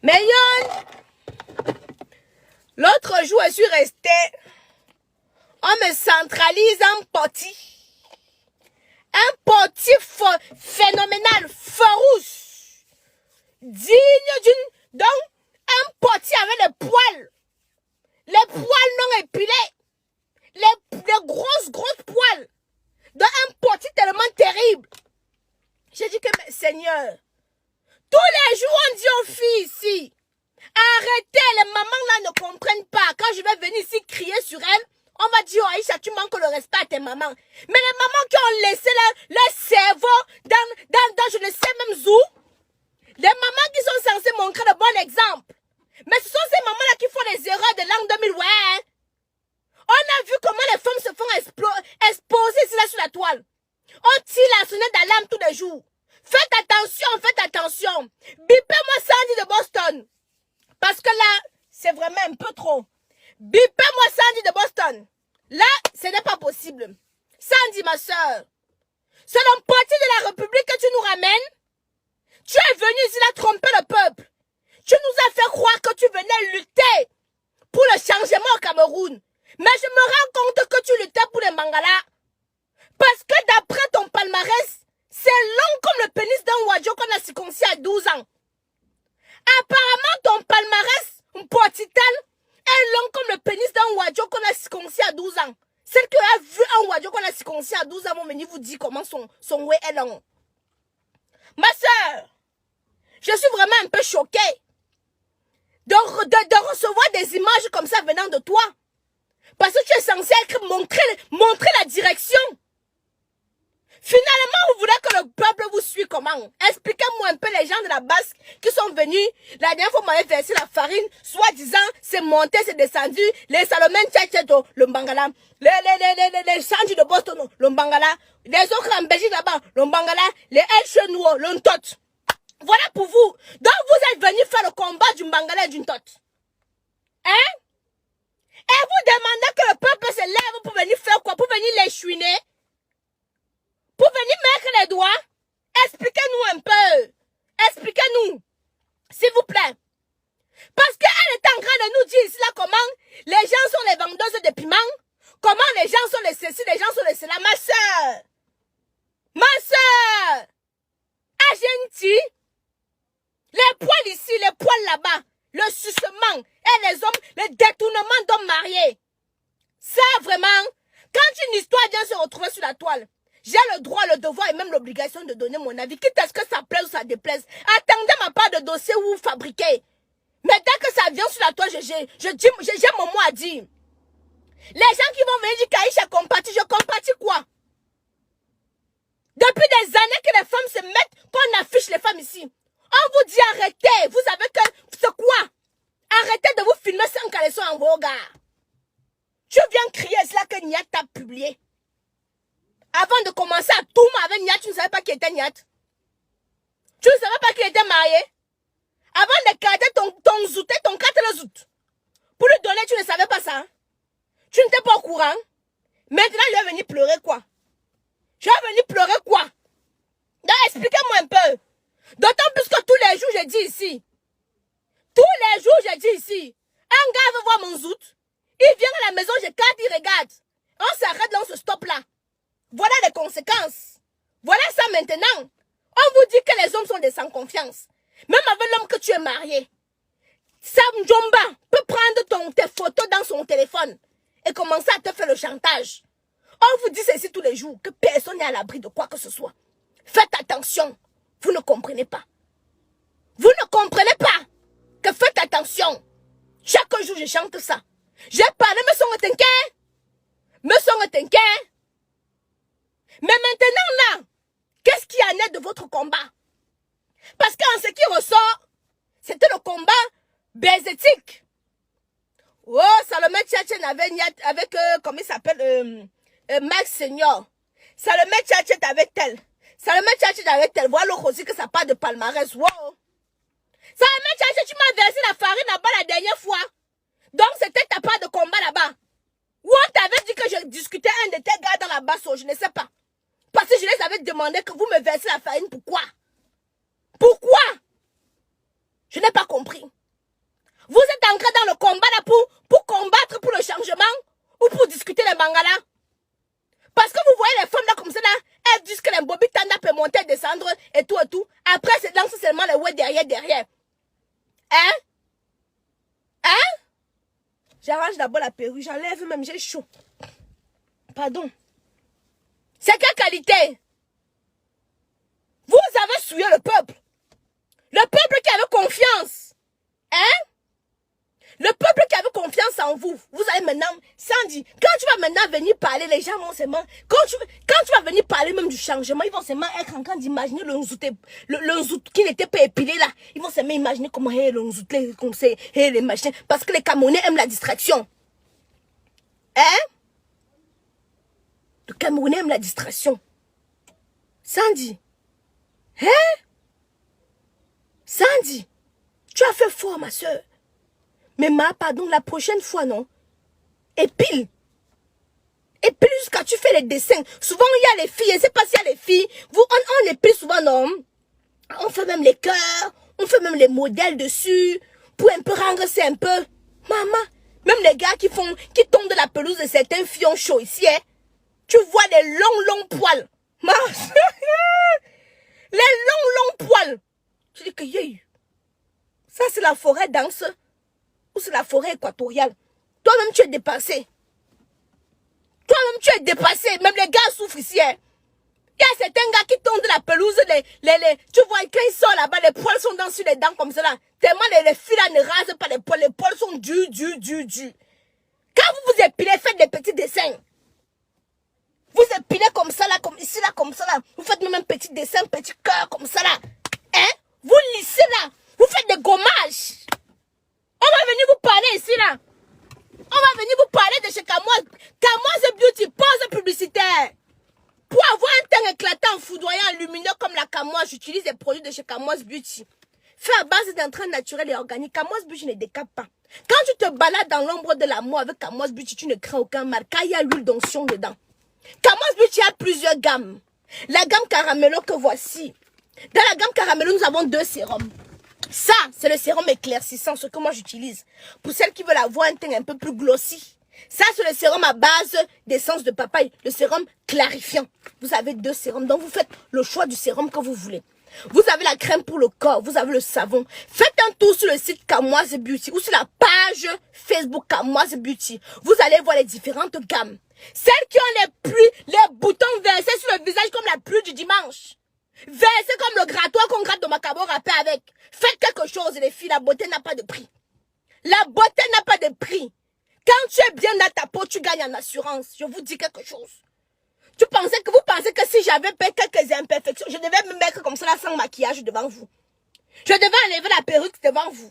Mais Yon, l'autre jour, je suis restée. On me centralise un poti. Un poti phénoménal, farouche. Digne d'une... Donc, un poti avec les poils. Les poils non épilés. Les grosses poils. Donc, un poti tellement terrible. J'ai dit que, Seigneur, tous les jours, on dit aux filles ici, arrêtez, les mamans là ne comprennent pas. Quand je vais venir ici crier sur elles, on va dire, oh, Aïcha, tu manques le respect à tes mamans. Mais les mamans qui ont laissé leur cerveau dans je ne sais même où, les mamans qui sont censées montrer le bon exemple. Mais ce sont ces mamans-là qui font les erreurs de l'an 2000, ouais. On a vu comment les femmes se font exposer ici là sur la toile. On tire la sonnette d'alarme tous les jours. Faites attention. Bipez-moi Sandy de Boston. Parce que là, c'est vraiment un peu trop. Bipez-moi Sandy de Boston. Là, ce n'est pas possible. Sandy, ma soeur, c'est le parti de la République que tu nous ramènes. Tu es venu ici là tromper le peuple. Tu nous as fait croire que tu venais lutter pour le changement au Cameroun. Mais je me rends compte que tu luttais pour les Mangala. Parce que d'après ton palmarès, c'est long comme le pénis d'un Wadjo qu'on a circoncis à 12 ans. Apparemment, ton palmarès, Mpotital, est long comme le pénis d'un Wadjo qu'on a circoncis à 12 ans. Celle qui a vu un Wadjo qu'on a circoncis à 12 ans vont venir vous dire comment son way est long. Ma soeur, je suis vraiment un peu choquée de recevoir des images comme ça venant de toi. Parce que tu es censé montrer la direction. Finalement, vous voulez que le peuple vous suive comment? Expliquez-moi un peu les gens de la base qui sont venus. La dernière fois, vous m'avez versé la farine. Soi-disant, c'est monté, c'est descendu. Les Salomon Tchatcheto, le Mbangala. Les Sanji de Boston, le Mbangala. Les autres en Belgique là-bas, le Mbangala. Les El Chenouo, le Ntot. Voilà pour vous. Donc, vous êtes venus faire le combat du Mbangala et du Ntot. Hein? Et vous demandez que le peuple se lève pour venir faire quoi? Pour venir les chouiner? Pour venir mettre les doigts? Expliquez-nous un peu. Expliquez-nous. S'il vous plaît. Parce qu'elle est en train de nous dire ici là comment les gens sont les vendeuses de piments. Comment les gens sont les ceci, les gens sont les cela. Ma soeur. Ma soeur. Agenti. Les poils ici, les poils là-bas. Le sucement et les hommes, le détournement d'hommes mariés. Ça, vraiment, quand une histoire vient se retrouver sur la toile, j'ai le droit, le devoir et même l'obligation de donner mon avis. Quitte à ce que ça plaise ou ça déplaise. Attendez ma part de dossier où vous fabriquez. Mais dès que ça vient sur la toile, j'ai mon mot à dire. Les gens qui vont venir dire qu'Aïcha compatit, je compatis quoi? Depuis des années que les femmes se mettent, qu'on affiche les femmes ici. On vous dit arrêtez, vous savez que c'est quoi? Arrêtez de vous filmer sans caleçon en vos gars. Tu viens crier cela que Niat t'a publié. Avant de commencer à tout avec Niat, tu ne savais pas qui était Niat. Tu ne savais pas qu'il était marié. Avant de garder ton zouté, ton 4 zout. Pour lui donner, tu ne savais pas ça. Hein? Tu n'étais pas au courant. Maintenant, je vais venir pleurer quoi? Je vais venir pleurer quoi? Donc, expliquez-moi un peu. D'autant plus que tous les jours, je dis ici. Tous les jours, je dis ici. Un gars veut voir mon zout. Il vient à la maison, je carte, il regarde. On s'arrête là, on se stoppe là. Voilà les conséquences. Voilà ça maintenant. On vous dit que les hommes sont des sans confiance. Même avec l'homme que tu es marié. Sam Djomba peut prendre tes photos dans son téléphone et commencer à te faire le chantage. On vous dit ceci tous les jours, que personne n'est à l'abri de quoi que ce soit. Faites attention. Vous ne comprenez pas. Vous ne comprenez pas que faites attention. Chaque jour, je chante ça. J'ai parlé, me sont t'inquiets. Me sont t'inquiets. Mais maintenant, là, qu'est-ce qui en est de votre combat? Parce qu'en ce qui ressort, c'était le combat bézétique. Oh, Salomé Tchatchen avec comment il s'appelle, Max Senior. Salomé Tchatchen avec tel. Salomé Tchatchen avec tel. Voilà aussi que ça part de palmarès. Wow. Salomé Tchatchen, tu m'as versé la farine là-bas la dernière fois. Donc c'était ta part de combat là-bas. Ou on t'avait dit que je discutais un de tes gars dans la basse, je ne sais pas. Parce que je les avais demandé que vous me versez la farine. Pourquoi? Pourquoi? Je n'ai pas compris. Mangala. Parce que vous voyez les femmes là comme ça là, elles disent que les bobby tanda peut monter, descendre et tout et tout. Après, c'est dans seulement les ouais derrière. Hein? Hein? J'arrange d'abord la perruque, j'enlève même, j'ai chaud. Pardon. C'est quelle qualité? Vous avez souillé le peuple. Le peuple qui avait confiance. Hein? Le peuple qui avait confiance en vous. Vous allez maintenant, Sandy, quand tu vas maintenant venir parler, les gens vont seulement, quand tu vas venir parler même du changement, ils vont seulement être en train d'imaginer le Nzout qui n'était pas épilé là. Ils vont seulement imaginer comment est le Nzout, les conseils, les machins. Parce que les Camerounais aiment la distraction. Hein? Le Camerounais aime la distraction. Sandy. Hein? Sandy, tu as fait fort, ma soeur. Mais pardon, la prochaine fois, non? Épile. Épile jusqu'à tu fais les dessins. Souvent, il y a les filles, je ne sais pas s'il y a les filles. On épile souvent, non? On fait même les cœurs, on fait même les modèles dessus, pour un peu rendre ça un peu. Maman, même les gars qui tombent de la pelouse de certains filles ont chaud ici, hein? Tu vois les longs poils. Les longs poils. Tu dis que, ça c'est la forêt dense. Ou c'est la forêt équatoriale. Toi-même, tu es dépassé. Toi-même, tu es dépassé. Même les gars souffrent ici. Hein. Il y a certains gars qui tombent de la pelouse. Tu vois, quand ils sortent là-bas, les poils sont dans sur les dents comme ça. Là. Tellement les filles là ne rasent pas les poils. Les poils sont durs. Quand vous vous épilez, faites des petits dessins. Vous épilez comme ça là, comme ici là, comme ça là. Vous faites même un petit dessin, un petit cœur comme ça là. Hein? Vous lissez là. Vous faites des gommages. On va venir vous parler ici, là. On va venir vous parler de chez Kamoise. Kamoise Beauty, pause publicitaire. Pour avoir un teint éclatant, foudroyant, lumineux comme la Kamoise, j'utilise des produits de chez Kamoise Beauty. Fait à base d'entrain naturel et organique. Kamoise Beauty ne décape pas. Quand tu te balades dans l'ombre de la mort avec Kamoise Beauty, tu ne crains aucun mal, car il y a l'huile d'onction dedans. Kamoise Beauty a plusieurs gammes. La gamme caramello que voici. Dans la gamme caramello, nous avons 2 sérums. Ça, c'est le sérum éclaircissant, ce que moi j'utilise. Pour celles qui veulent avoir un teint un peu plus glossy. Ça, c'est le sérum à base d'essence de papaye. Le sérum clarifiant. Vous avez 2 sérums. Donc, vous faites le choix du sérum que vous voulez. Vous avez la crème pour le corps. Vous avez le savon. Faites un tour sur le site Kamoise Beauty ou sur la page Facebook Kamoise Beauty. Vous allez voir les différentes gammes. Celles qui ont les boutons versés sur le visage comme la pluie du dimanche. Versez comme le grattoir qu'on gratte de Macabo râpé avec. Faites quelque chose, les filles. La beauté n'a pas de prix. La beauté n'a pas de prix. Quand tu es bien dans ta peau, tu gagnes en assurance. Je vous dis quelque chose. Vous pensez que si j'avais quelques imperfections, je devais me mettre comme ça là sans maquillage devant vous. Je devais enlever la perruque devant vous.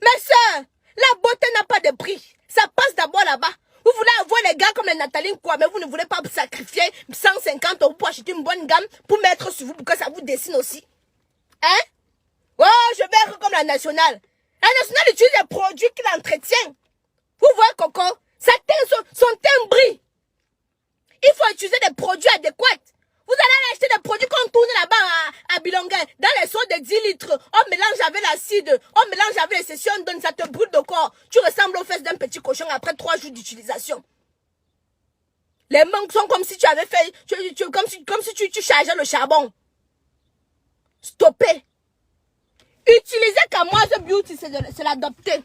Mes soeurs, la beauté n'a pas de prix. Ça passe d'abord là-bas. Vous voulez avoir les gars comme les Nathalie quoi, mais vous ne voulez pas sacrifier 150 € pour acheter une bonne gamme pour mettre sur vous pour que ça vous dessine aussi. Hein? Oh, je vais être comme la nationale. La nationale utilise des produits qui l'entretiennent. Vous voyez, Coco? Son teint brille. Il faut utiliser des produits adéquats. Vous allez acheter des produits qu'on tourne là-bas à Bilonga. Dans les seaux de 10 litres. On mélange avec l'acide. On mélange avec les sessions. On donne, ça te brûle de corps. Tu ressembles aux fesses d'un petit cochon après 3 jours d'utilisation. Les mains sont comme si tu avais fait... comme si tu chargeais le charbon. Stoppez. Utilisez Kamoise Beauty, c'est l'adopter.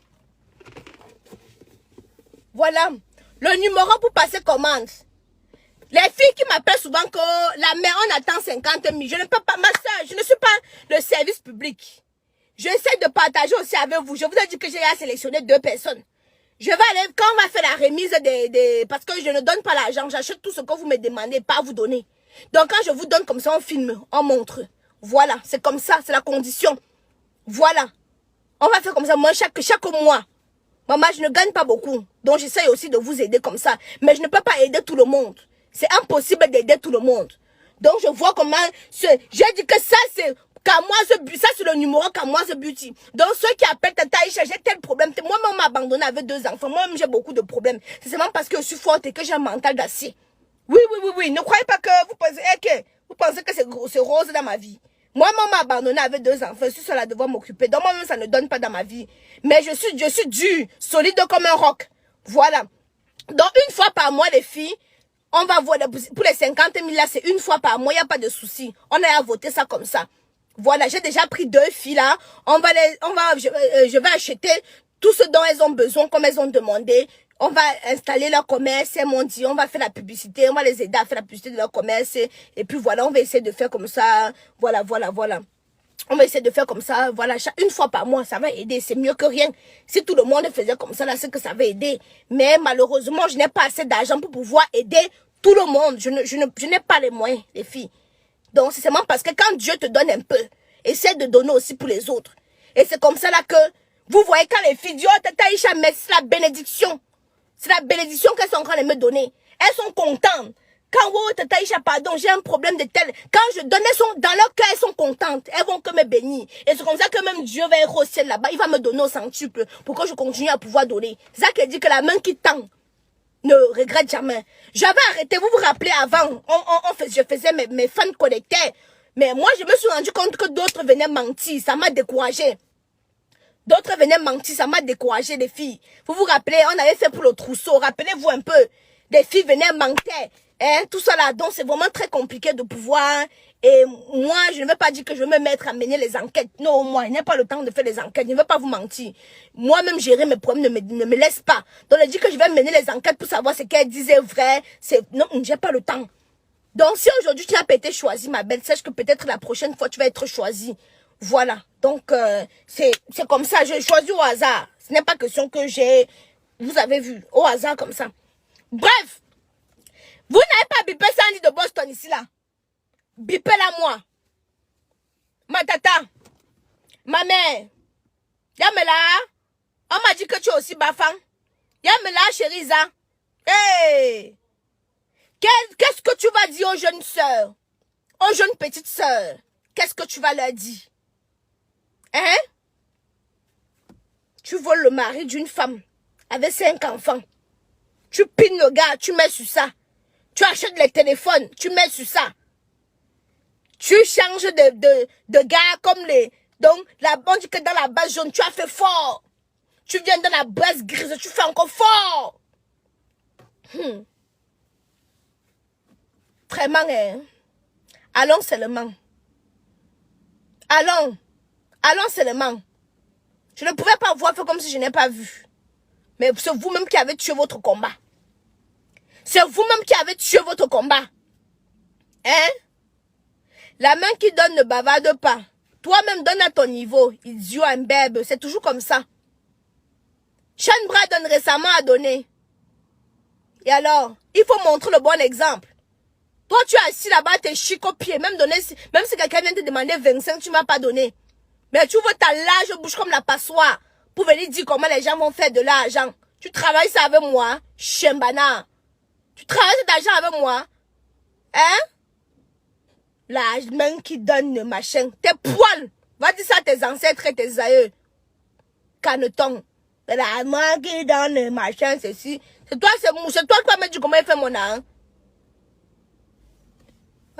Voilà. Le numéro pour passer commande. Les filles qui m'appellent souvent que la mère, on attend 50 000. Je ne peux pas, ma soeur, je ne suis pas le service public. J'essaie de partager aussi avec vous. Je vous ai dit que j'ai sélectionné 2 personnes. Je vais aller, quand on va faire la remise parce que je ne donne pas l'argent, j'achète tout ce que vous me demandez, pas vous donner. Donc quand je vous donne comme ça, on filme, on montre. Voilà, c'est comme ça, c'est la condition. Voilà. On va faire comme ça, moi, chaque mois. Maman, je ne gagne pas beaucoup. Donc j'essaie aussi de vous aider comme ça. Mais je ne peux pas aider tout le monde. C'est impossible d'aider tout le monde. Donc je vois comment... J'ai dit que ça c'est Kamoise Beauty. Ça c'est le numéro Kamoise Beauty. Donc ceux qui appellent Tata Aïcha, j'ai tel problème. Moi-même on m'a abandonné avec 2 enfants. Moi-même j'ai beaucoup de problèmes. C'est seulement parce que je suis forte et que j'ai un mental d'acier. Oui. Ne croyez pas que vous pensez que c'est rose dans ma vie. Moi-même on m'a abandonné avec 2 enfants. Je suis seule à devoir m'occuper. Donc moi-même ça ne donne pas dans ma vie. Mais je suis dure, solide comme un roc. Voilà. Donc, une fois par mois, les filles, on va voir, pour les 50 000 là, c'est une fois par mois, il n'y a pas de souci. On a à voter ça comme ça. Voilà, j'ai déjà pris 2 filles là. Je vais acheter tout ce dont elles ont besoin, comme elles ont demandé. On va installer leur commerce, elles m'ont dit, on va faire la publicité, on va les aider à faire la publicité de leur commerce. Et puis voilà, on va essayer de faire comme ça. Voilà. On va essayer de faire comme ça, voilà, une fois par mois, ça va aider, c'est mieux que rien. Si tout le monde faisait comme ça, là, c'est que ça va aider. Mais malheureusement, je n'ai pas assez d'argent pour pouvoir aider tout le monde. Je n'ai pas les moyens, les filles. Donc, c'est seulement parce que quand Dieu te donne un peu, essaie de donner aussi pour les autres. Et c'est comme ça là que, vous voyez quand les filles disent, oh, Tata Aïcha, mais c'est la bénédiction. C'est la bénédiction qu'elles sont en train de me donner. Elles sont contentes. Quand, oh, Tata Aïcha, pardon, j'ai un problème de tel. Quand je donne, dans leur cœur, elles sont contentes. Elles vont que me bénir. Et c'est comme ça que même Dieu va être au ciel là-bas. Il va me donner au centuple pour que je continue à pouvoir donner. C'est ça qui dit que la main qui tend ne regrette jamais. J'avais arrêté, vous vous rappelez avant, je faisais mes fans connectés. Mais moi, je me suis rendu compte que d'autres venaient mentir. Ça m'a découragé. D'autres venaient mentir, ça m'a découragé, les filles. Vous vous rappelez, on avait fait pour le trousseau. Rappelez-vous un peu. Des filles venaient mentir. Hein, tout ça là, donc c'est vraiment très compliqué de pouvoir. Et moi, je ne veux pas dire que je vais me mettre à mener les enquêtes. Non, moi, je n'ai pas le temps de faire les enquêtes. Je ne veux pas vous mentir. Moi-même, gérer mes problèmes ne me laisse pas. Donc, je dis que je vais mener les enquêtes pour savoir ce qu'elle disait vrai. Non, j'ai pas le temps. Donc, si aujourd'hui tu n'as pas été choisie, ma belle, sache que peut-être la prochaine fois, tu vas être choisie. Voilà. Donc, c'est comme ça. Je choisis au hasard. Ce n'est pas question que j'ai... Vous avez vu, au hasard comme ça. Bref. Vous n'avez pas bipé Sandy de Boston ici, là. Bipez-la moi. Ma tata. Ma mère. Yamela. On m'a dit que tu es aussi bafang. Yamela, chérie Za. Hey. Qu'est-ce que tu vas dire aux jeunes sœurs? Aux jeunes petites sœurs? Qu'est-ce que tu vas leur dire? Hein? Tu voles le mari d'une femme avec 5 enfants. Tu pines le gars, tu mets sur ça. Tu achètes les téléphones, tu mets sur ça. Tu changes de gars comme les... Donc, on dit que dans la base jaune, tu as fait fort. Tu viens dans la base grise, tu fais encore fort. Vraiment, hein. Allons seulement. Allons seulement. Je ne pouvais pas voir, faire comme si je n'ai pas vu. Mais c'est vous-même qui avez tué votre combat. C'est vous-même qui avez tué votre combat. Hein? La main qui donne ne bavarde pas. Toi-même donne à ton niveau. Idiot, un bébé. C'est toujours comme ça. Sean Bras donne récemment à donner. Et alors, il faut montrer le bon exemple. Toi, tu es assis là-bas, t'es chic au pied. Même si quelqu'un vient te demander 25, tu ne m'as pas donné. Mais tu vois ta large bouche comme la passoire pour venir dire comment les gens vont faire de l'argent. Tu travailles ça avec moi, Chembana. Tu travailles cet argent avec moi. Hein? La main qui donne le machin. Tes poils. Va dire ça à tes ancêtres et tes aïeux. Caneton. La main qui donne le machin, ceci. C'est toi qui vas me dire comment il fait mon argent.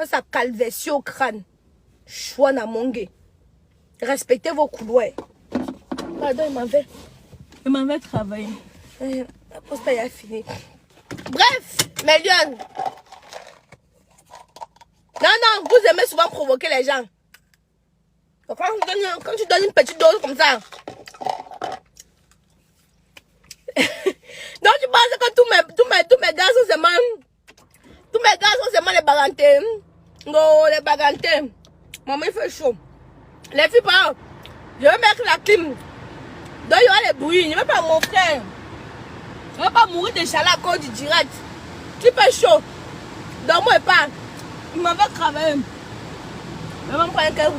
Ça calvessie au crâne. Chouana mongue. Respectez vos couloirs. Pardon, il m'avait travaillé. La poste a fini. Bref, mes lions. Non, vous aimez souvent provoquer les gens. Quand tu donnes une petite dose comme ça. Donc tu penses que tous mes gars sont seulement... Tous mes gars sont seulement les bagantés. Non, les bagantés. Maman, il fait chaud. Les filles, je vais mettre la clim. Donc il y aura les bruits. Je ne vais pas mon frère. Je ne vais pas mourir de chaleur à cause du direct. Tu fais chaud. Donc moi, pas. Il m'en va travailler. Je vais me prendre un cœur.